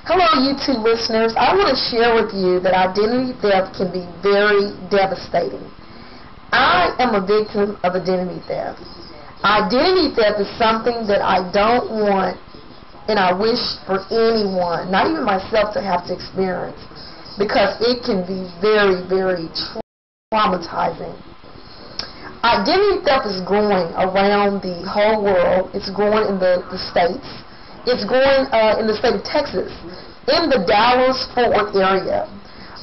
Hello, YouTube listeners. I want to share with you that identity theft can be very devastating. I am a victim of identity theft. Identity theft is something that I don't want and I wish for anyone, not even myself, to have to experience, because it can be very, very traumatizing. Identity theft is growing around the whole world. It's growing in the States. It's growing in the state of Texas, in the Dallas-Fort Worth area.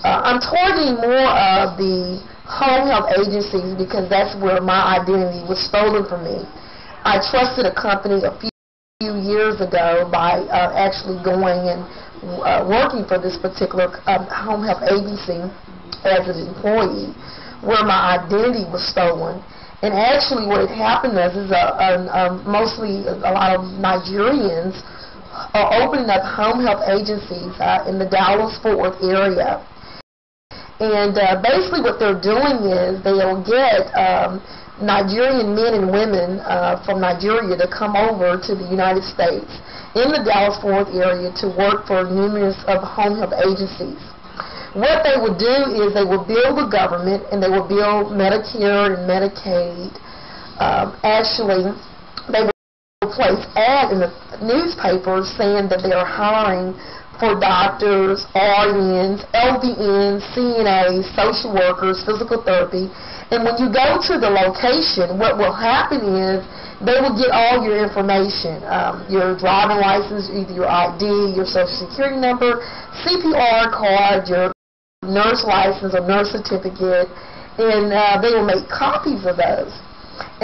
I'm targeting more of the home health agencies because that's where my identity was stolen from me. I trusted a company a few years ago by actually going and working for this particular home health agency as an employee, where my identity was stolen. And actually what had happened is mostly a lot of Nigerians are opening up home health agencies in the Dallas-Fort Worth area. And basically what they're doing is they'll get Nigerian men and women from Nigeria to come over to the United States in the Dallas-Fort Worth area to work for numerous of home health agencies. What they will do is they will bill the government and they will bill Medicare and Medicaid. Actually, they will place ads in the newspapers saying that they are hiring for doctors, RNs, LVNs, CNAs, social workers, physical therapy. And when you go to the location, what will happen is they will get all your information, your driving license, either your ID, your social security number, CPR card, your nurse license or nurse certificate, and they will make copies of those.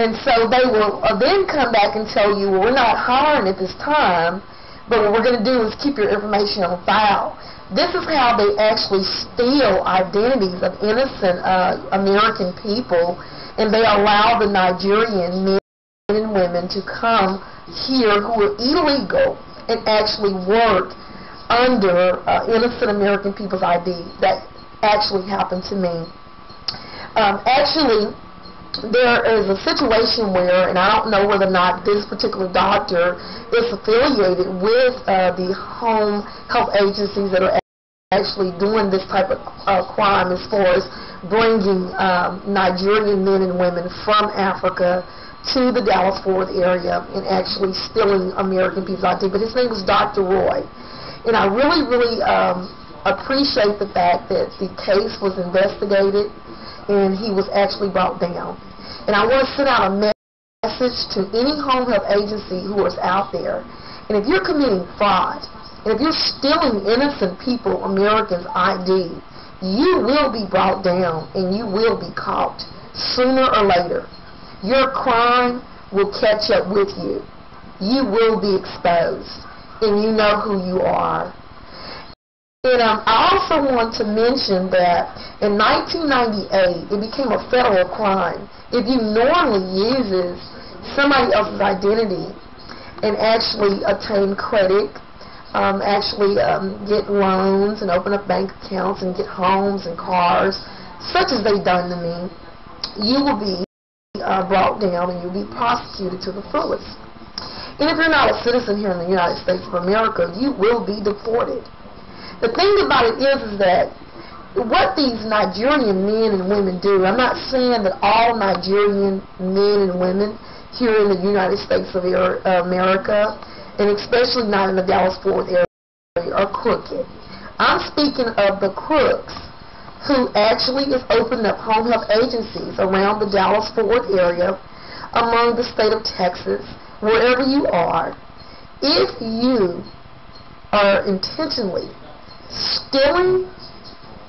And so they will then come back and tell you, well, we're not hiring at this time, but what we're going to do is keep your information on file. This is how they actually steal identities of innocent American people, and they allow the Nigerian men and women to come here who are illegal and actually work under innocent American people's ID. That actually happened to me. Actually, there is a situation where, and I don't know whether or not this particular doctor is affiliated with the home health agencies that are actually doing this type of crime, as far as bringing Nigerian men and women from Africa to the Dallas-Fort Worth area and actually stealing American people's identity. But his name was Dr. Roy. And I really, really appreciate the fact that the case was investigated and he was actually brought down. And I want to send out a message to any home health agency who is out there. And if you're committing fraud, and if you're stealing innocent people, Americans' ID, you will be brought down and you will be caught sooner or later. Your crime will catch up with you. You will be exposed, and you know who you are. And I also want to mention that in 1998, it became a federal crime if you knowingly uses somebody else's identity and actually obtain credit, get loans and open up bank accounts and get homes and cars, such as they've done to me, you will be brought down and you'll be prosecuted to the fullest. And if you're not a citizen here in the United States of America, you will be deported. The thing about it is that what these Nigerian men and women do, I'm not saying that all Nigerian men and women here in the United States of America, and especially not in the Dallas-Fort Worth area, are crooked. I'm speaking of the crooks who actually is opening up home health agencies around the Dallas-Fort Worth area, among the state of Texas, wherever you are. If you are intentionally stealing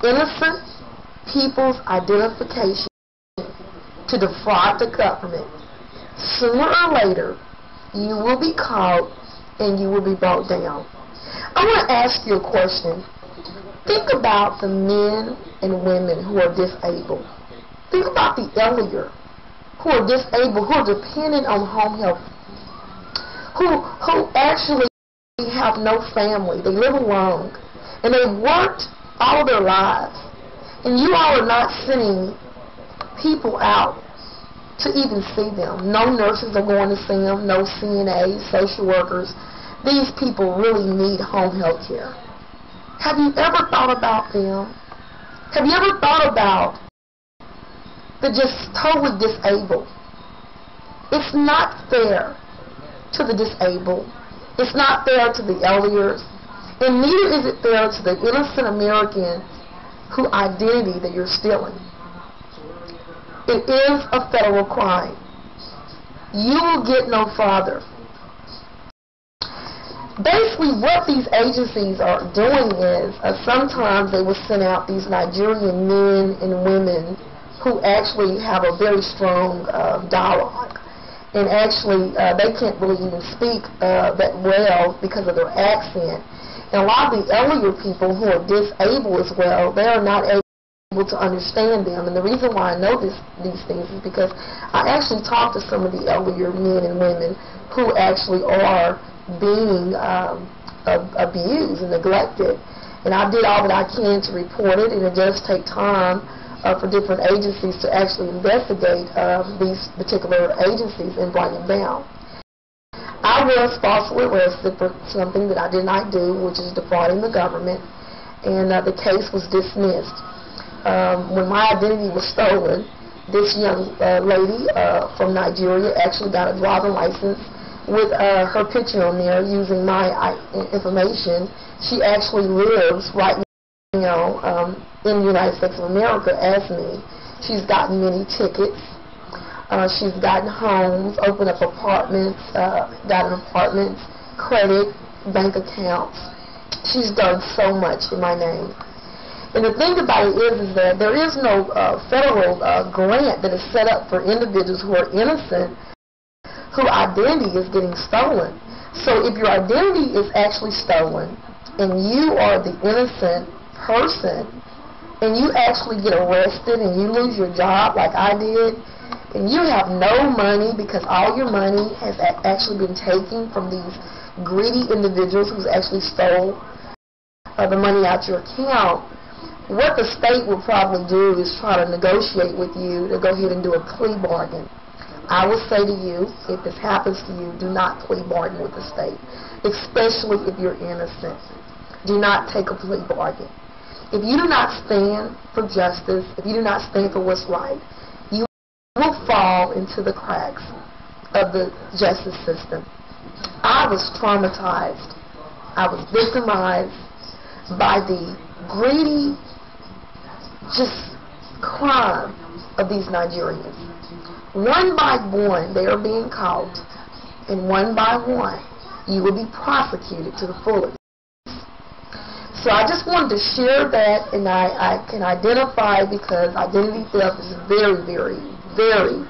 innocent people's identification to defraud the government, sooner or later you will be caught and you will be brought down. I want to ask you a question. Think about the men and women who are disabled. Think about the elderly who are disabled, who are dependent on home health, who actually have no family. They live alone. And they've worked all their lives. And you all are not sending people out to even see them. No nurses are going to see them, no CNAs, social workers. These people really need home health care. Have you ever thought about them? Have you ever thought about the just totally disabled? It's not fair to the disabled. It's not fair to the elders. And neither is it fair to the innocent American whose identity that you're stealing. It is a federal crime. You will get no farther. Basically, what these agencies are doing is sometimes they will send out these Nigerian men and women who actually have a very strong dialogue. And actually, they can't really even speak that well because of their accent. And a lot of the elderly people who are disabled as well, they are not able to understand them. And the reason why I know these things is because I actually talked to some of the elderly men and women who actually are being abused and neglected. And I did all that I can to report it, and it does take time for different agencies to actually investigate these particular agencies and bring them down. I was falsely arrested for something that I did not do, which is defrauding the government, and the case was dismissed. When my identity was stolen, this young lady from Nigeria actually got a driver's license with her picture on there using my information. She actually lives right now in the United States of America as me. She's gotten many tickets. She's gotten homes, opened up apartments, gotten apartments, credit, bank accounts. She's done so much in my name. And the thing about it is that there is no federal grant that is set up for individuals who are innocent whose identity is getting stolen. So if your identity is actually stolen and you are the innocent person and you actually get arrested and you lose your job like I did, and you have no money because all your money has actually been taken from these greedy individuals who's actually stole the money out your account, what the state will probably do is try to negotiate with you to go ahead and do a plea bargain. I will say to you, if this happens to you, do not plea bargain with the state, especially if you're innocent. Do not take a plea bargain. If you do not stand for justice, if you do not stand for what's right, you will fall into the cracks of the justice system. I was traumatized. I was victimized by the greedy, just crime of these Nigerians. One by one, they are being caught, and one by one, you will be prosecuted to the fullest. So I just wanted to share that, and I can identify because identity theft is very, very, very,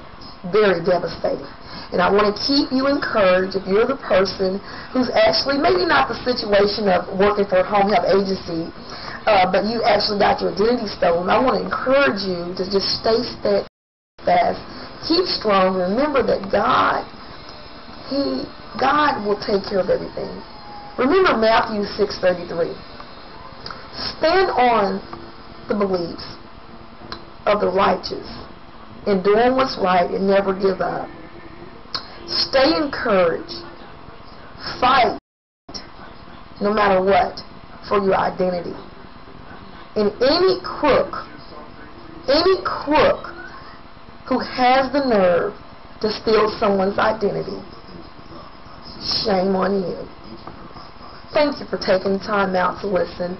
very devastating. And I want to keep you encouraged if you're the person who's actually, maybe not the situation of working for a home health agency, but you actually got your identity stolen. I want to encourage you to just stay steadfast, keep strong, remember that God will take care of everything. Remember Matthew 6:33. Stand on the beliefs of the righteous and doing what's right and never give up. Stay encouraged. Fight no matter what for your identity. And any crook who has the nerve to steal someone's identity, shame on you. Thank you for taking time out to listen.